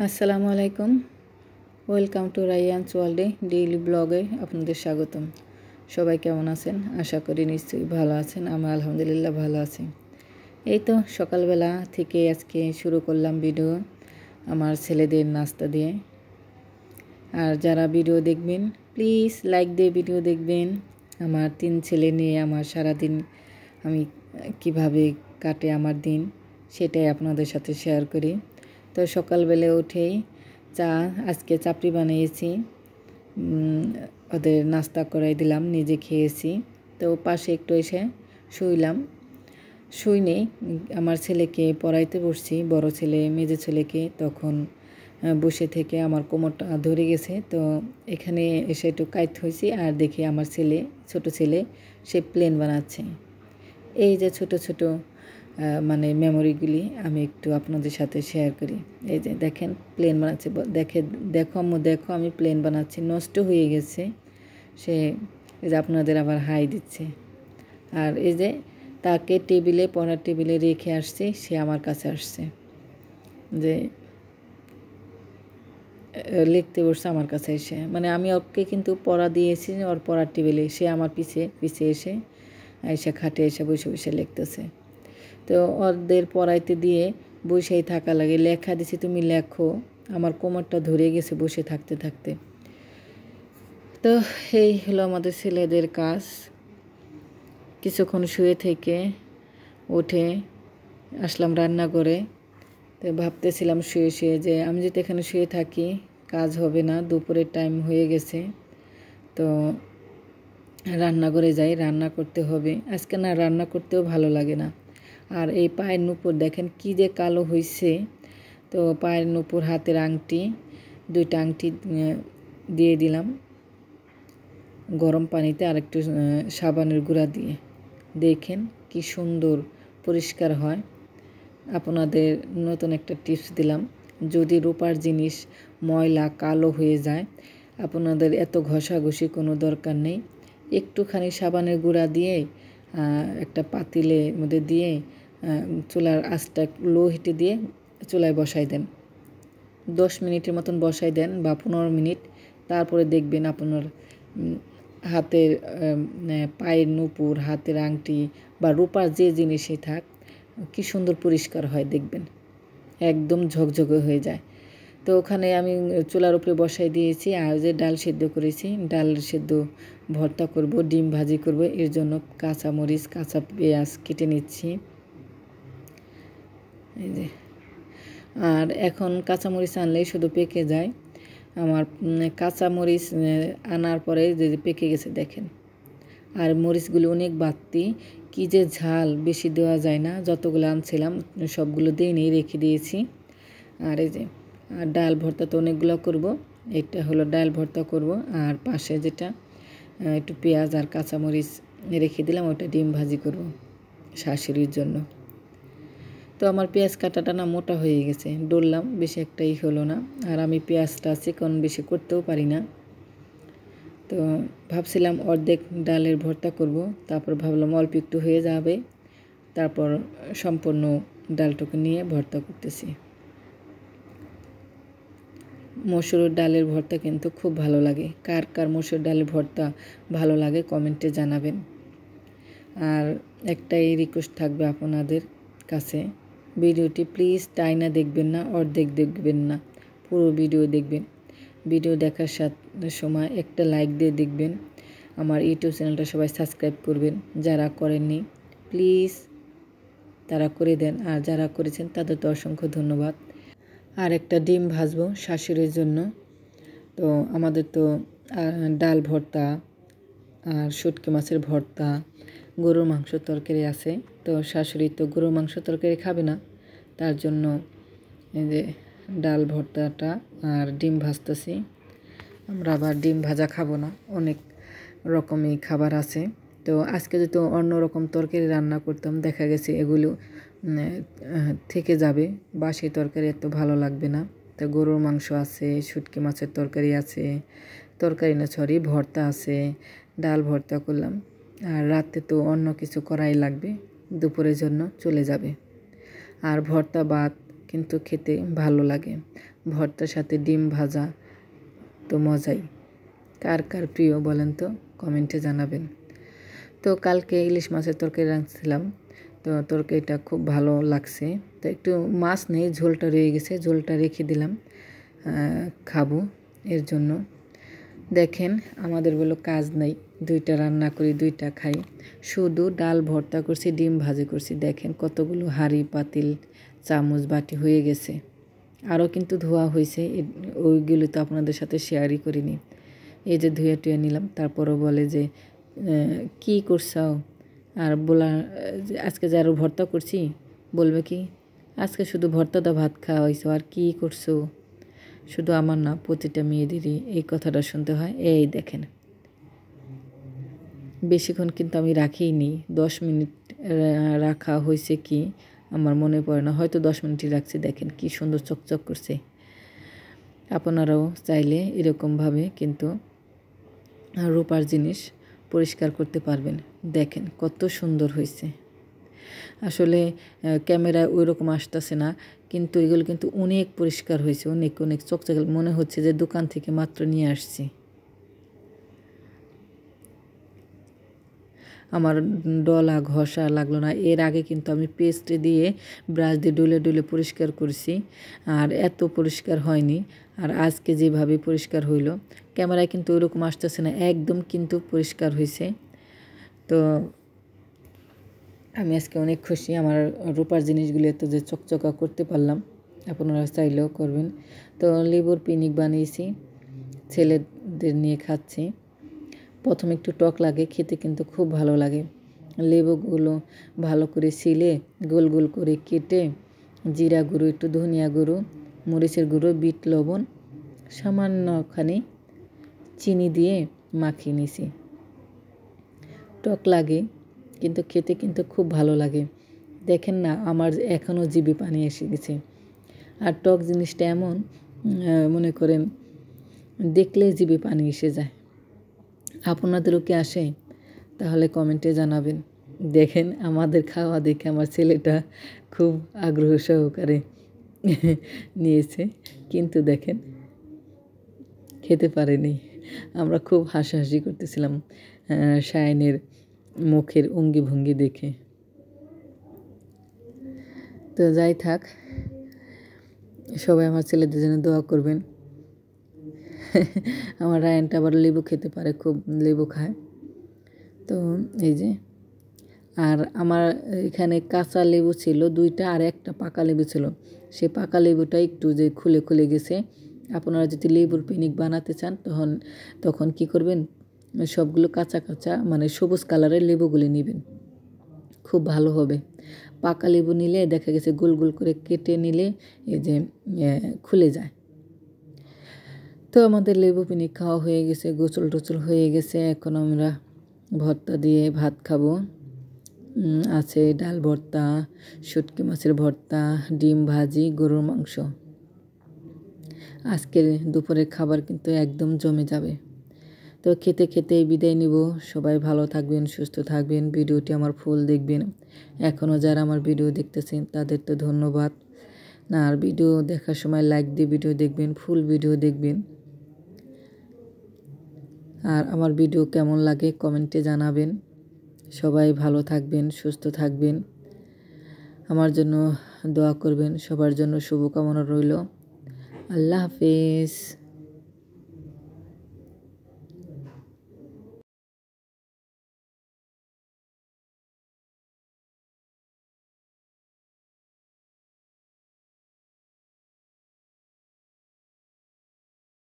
আসসালামু আলাইকুম। Welcome to রাইয়ানস ওয়ার্ল্ডে ডেইলি ব্লগে আপনাদের স্বাগতম। সবাই কেমন আছেন? আশা করি নিশ্চয়ই ভালো আছেন। আমি আলহামদুলিল্লাহ ভালো আছি। এই তো সকালবেলা থেকে আজকে শুরু করলাম ভিডিও আমার ছেলেদের নাস্তা দিয়ে। আর যারা ভিডিও দেখবেন প্লিজ লাইক দিয়ে ভিডিও দেখবেন। আমার 3 ছেলে নিয়ে আমার সারাদিন আমি কিভাবে কাটে আমার দিন সেটাই আপনাদের সাথে শেয়ার করি। তো সকালবেলা উঠেই আজকে চাপড়ি বানিয়েছি, ওদের নাস্তা করাই দিলাম, নিজে খেয়েছি। তো পাশে একটু এসে শুই নেই, আমার ছেলেকে পড়াইতে বসছি, বড় ছেলে মেজো ছেলেকে। তখন বসে থেকে আমার কোমরটা ধরে গেছে, তো এখানে এসে একটু কাইত হয়েছি। আর দেখি আমার ছোট ছেলে সে প্লেন বানাচ্ছে। এই যে ছোট ছোট মানে মেমোরিগুলি আমি একটু আপনাদের সাথে শেয়ার করি। এই যে দেখেন প্লেন বানাচ্ছে, দেখো আম্মু দেখো আমি প্লেন বানাচ্ছি। নষ্ট হয়ে গেছে সে, এই যে আপনাদের আবার হাই দিচ্ছে। আর এই যে তাকে পড়ার টেবিলে রেখে আসছে, সে আমার কাছে আসছে, যে লিখতে বসছে আমার কাছে এসে। মানে আমি ওকে কিন্তু পড়া দিয়েছি ওর পড়ার টেবিলে, সে আমার পিছে এসে খাটে এসে বসে বসে লিখতেছে। তো ওদের পড়াইতে দিয়ে বসেই থাকা লাগে। লেখা দিছি তুমি লেখো, আমার কোমরটা ধরে গেছে বসে থাকতে থাকতে। তো এই হলো আমাদের ছেলেদের কাজ। কিছুক্ষণ শুয়ে থেকে উঠে আসলাম রান্না করে। তো ভাবতেছিলাম শুয়ে শুয়ে যে আমি যদি এখানে শুয়ে থাকি কাজ হবে না, দুপুরের টাইম হয়ে গেছে, তো রান্নাঘরে যাই, রান্না করতে হবে। আজকে না রান্না করতেও ভালো লাগে না। আর এই পায়ের নুপুর দেখেন কি যে কালো হয়েছে। তো পায়ের নুপুর, হাতের আংটি, 2টা আংটি দিয়ে দিলাম গরম পানিতে, আর একটু সাবানের গুঁড়া দিয়ে। দেখেন কি সুন্দর পরিষ্কার হয়। আপনাদের নতুন একটা টিপস দিলাম, যদি রূপার জিনিস ময়লা কালো হয়ে যায়, আপনাদের এত ঘষাঘষি কোনো দরকার নেই। একটুখানি সাবানের গুঁড়া দিয়ে একটা পাতিলের মধ্যে দিয়ে চুলার আঁচটা লো হিটে দিয়ে চুলায় বসাই দেন। 10 মিনিটের মতন বসাই দেন বা 15 মিনিট। তারপরে দেখবেন আপনার হাতের পায়ের নুপুর, হাতের আংটি বা রূপার যে জিনিসই থাক, কি সুন্দর পরিষ্কার হয় দেখবেন, একদম ঝকঝকে হয়ে যায়। তো ওখানে আমি চুলার উপরে বসাই দিয়েছি। আর যে ডাল সেদ্ধ করেছি, ডাল সেদ্ধ ভর্তা করব, ডিম ভাজি করব। এর জন্য কাঁচামরিচ, কাঁচা পেঁয়াজ কেটে নিচ্ছি। এই যে, আর এখন কাঁচামরিচ আনলেই শুধু পেকে যায়। আমার কাঁচামরিচ আনার পরে যে পেকে গেছে দেখেন। আর মরিচগুলো অনেক বাড়তি, কী যে ঝাল, বেশি দেওয়া যায় না। যতগুলো আনছিলাম সবগুলো দিয়ে নিয়ে রেখে দিয়েছি। আর এই যে ডাল ভর্তা তো অনেকগুলো করব, এটা হলো ডাল ভর্তা করব। আর পাশে যেটা একটু পেঁয়াজ আর কাঁচামরিচ রেখে দিলাম, ওটা ডিম ভাজি করব শাশুড়ির জন্য। তো আমার পেঁয়াজ কাটাটা না মোটা হয়ে গেছে, ডললাম, বেশি একটাই হলো না। আর আমি পেঁয়াজটা চিকন বেশি করতেও পারি না। তো ভাবছিলাম অর্ধেক ডালের ভর্তা করব, তারপর ভাবলাম অল্প একটু হয়ে যাবে, তারপর সম্পূর্ণ ডালটুকু নিয়ে ভর্তা করতেছি। মসুর ডালের ভর্তা কিন্তু খুব ভালো লাগে। কার কার মসুর ডালের ভর্তা ভালো লাগে কমেন্টে জানাবেন। আর একটাই রিকোয়েস্ট থাকবে আপনাদের কাছে, ভিডিওটি প্লিজ টাইনা দেখবেন না, অর্ধেক দেখবেন না, পুরো ভিডিও দেখবেন। ভিডিও দেখার সময় একটা লাইক দিয়ে দেখবেন। আমার ইউটিউব চ্যানেলটা সবাই সাবস্ক্রাইব করবেন, যারা করেননি প্লিজ তারা করে দেন। আর যারা করেছেন তাদের তো অসংখ্য ধন্যবাদ। আর একটা ডিম ভাজবো শাশুড়ির জন্য। তো আমাদের তো ডাল ভর্তা আর শুটকি মাছের ভর্তা, গরুর মাংস তরকারি আছে। তো শাশুড়ি তো গরুর মাংস তরকারি খাবে না, তার জন্য এই যে ডাল ভর্তাটা আর ডিম ভাজতেছি। আমরা আবার ডিম ভাজা খাবো না, অনেক রকমই খাবার আছে। তো আজকে যদি অন্য রকম তরকারি রান্না করতাম, দেখা গেছে এগুলো থেকে যাবে, বাসি তরকারি এত ভালো লাগবে না। তো গরুর মাংস আছে, শুটকি মাছের তরকারি আছে, ভর্তা আছে, ডাল ভর্তা করলাম। আর রাতে তো অন্য কিছু করাই লাগবে, দুপুরের জন্য চলে যাবে। আর ভর্তা ভাত কিন্তু খেতে ভালো লাগে। ভর্তার সাথে ডিম ভাজা তো মজাই। কার কার প্রিয় বলেন তো, কমেন্টে জানাবেন। তো কালকে ইলিশ মাছের তরকারি রাঁধছিলাম, তো তরকারিটা খুব ভালো লাগছে। তো একটু মাছ নেই, ঝোলটা রয়ে গেছে, ঝোলটা রেখে দিলাম খাবো এর জন্য। দেখেন আমাদের বলো কাজ নাই, 2টা রান্না করি 2টা খাই। শুধু ডাল ভর্তা করছি, ডিম ভাজি করছি। দেখেন কতগুলো হাঁড়ি পাতিল চামচ বাটি হয়ে গেছে। আরও কিন্তু ধোয়া হয়েছে, ওইগুলো তো আপনাদের সাথে শেয়ারই করিনি। এই যে ধুয়ে টুয়ে নিলাম, তারপরও বলে যে কি করছাও, আর বলা আজকে যে আরও ভর্তা করছি, বলবে কি আজকে শুধু ভর্তা দা ভাত খাওয়া হয়েছে, আর কি করছো। শুধু আমার না, প্রতিটা মেয়েদেরই এই কথাটা শুনতে হয়। এই দেখেন বেশিক্ষণ কিন্তু আমি রাখিই নি, 10 মিনিট রাখা হয়েছে কি আমার মনে পড়ে না, হয়তো 10 মিনিটই রাখছি। দেখেন কি সুন্দর চকচক করছে। আপনারাও চাইলে এরকমভাবে কিন্তু রূপার জিনিস পরিষ্কার করতে পারবেন। দেখেন কত সুন্দর হয়েছে। আসলে ক্যামেরায় ওই রকম আসতেছে না, কিন্তু এগুলো কিন্তু অনেক পরিষ্কার হয়েছে, অনেক অনেক চকচকে, মনে হচ্ছে যে দোকান থেকে মাত্র নিয়ে আসছি। আমার ডলা ঘষা লাগলো না। এর আগে কিন্তু আমি পেস্ট দিয়ে ব্রাশ দিয়ে ডলে ডলে পরিষ্কার করছি, আর এত পরিষ্কার হয়নি। আর আজকে যেভাবে পরিষ্কার হইলো, ক্যামেরায় কিন্তু ওইরকম আসতেছে না, একদম কিন্তু পরিষ্কার হয়েছে। তো আমি আজকে অনেক খুশি, আমার রূপার জিনিসগুলো এত যে চকচকা করতে পারলাম। আপনারা চাইলেও করবেন। তো লেবুর পিনিক বানিয়েছি, ছেলেদের নিয়ে খাচ্ছি। প্রথমে একটু টক লাগে, খেতে কিন্তু খুব ভালো লাগে। লেবুগুলো ভালো করে ছিলে গোল গোল করে কেটে জিরা গুঁড়ো, একটু ধনিয়া গুঁড়ো, মরিচের গুঁড়ো, বিট লবণ, সামান্যখানি চিনি দিয়ে মাখিয়ে নিছি। টক লাগে কিন্তু খেতে কিন্তু খুব ভালো লাগে। দেখেন না, আমার এখনও জিভে পানি এসে গেছে। আর টক জিনিসটা এমন, মনে করেন দেখলে জিভে পানি এসে যায়। আপনাদেরও কি আসে? তাহলে কমেন্টে জানাবেন। দেখেন আমাদের খাওয়া দেখে আমার ছেলেটা খুব আগ্রহ সহকারে নিয়েছে, কিন্তু দেখেন খেতে পারেনি। আমরা খুব হাসাহাসি করতেছিলাম শায়নের মুখের অঙ্গি ভঙ্গি দেখে। তো যাই থাক, সবাই আমার ছেলেদের জন্য দোয়া করবেন। আমার রায়ানটা আবার লেবু খেতে পারে, খুব লেবু খায়। তো এই যে, আর আমার এখানে কাঁচা লেবু ছিল 2টা, আর একটা পাকা লেবু ছিল। সে পাকা লেবুটা একটু যে খুলে খুলে গেছে। আপনারা যদি লেবুর পিনিক বানাতে চান তখন কি করবেন, সবগুলো কাঁচা কাঁচা মানে সবুজ কালারের লেবুগুলি নেবেন, খুব ভালো হবে। পাকা লেবু নিলে দেখা গেছে গোল গোল করে কেটে নিলে এই যে খুলে যায়। তো আমাদের লেবু পিনিক খাওয়া হয়ে গেছে, গোসল টোচল হয়ে গেছে। এখন আমরা ভর্তা দিয়ে ভাত খাবো। আছে ডাল ভর্তা, শুটকি মাছের ভর্তা, ডিম ভাজি, গরুর মাংস। আজকের দুপুরের খাবার কিন্তু একদম জমে যাবে। তো খেতে খেতে বিদায় নিব। সবাই ভালো থাকবেন, সুস্থ থাকবেন। ভিডিওটি আমার ফুল দেখবেন। এখনও যারা আমার ভিডিও দেখতেছেন তাদের তো ধন্যবাদ। না, আর ভিডিও দেখার সময় লাইক দিয়ে ভিডিও দেখবেন, ফুল ভিডিও দেখবেন। আর আমার ভিডিও কেমন লাগে কমেন্টে জানাবেন। সবাই ভালো থাকবেন, সুস্থ থাকবেন, আমার জন্য দোয়া করবেন। সবার জন্য শুভকামনা রইল। আল্লাহ হাফেজ।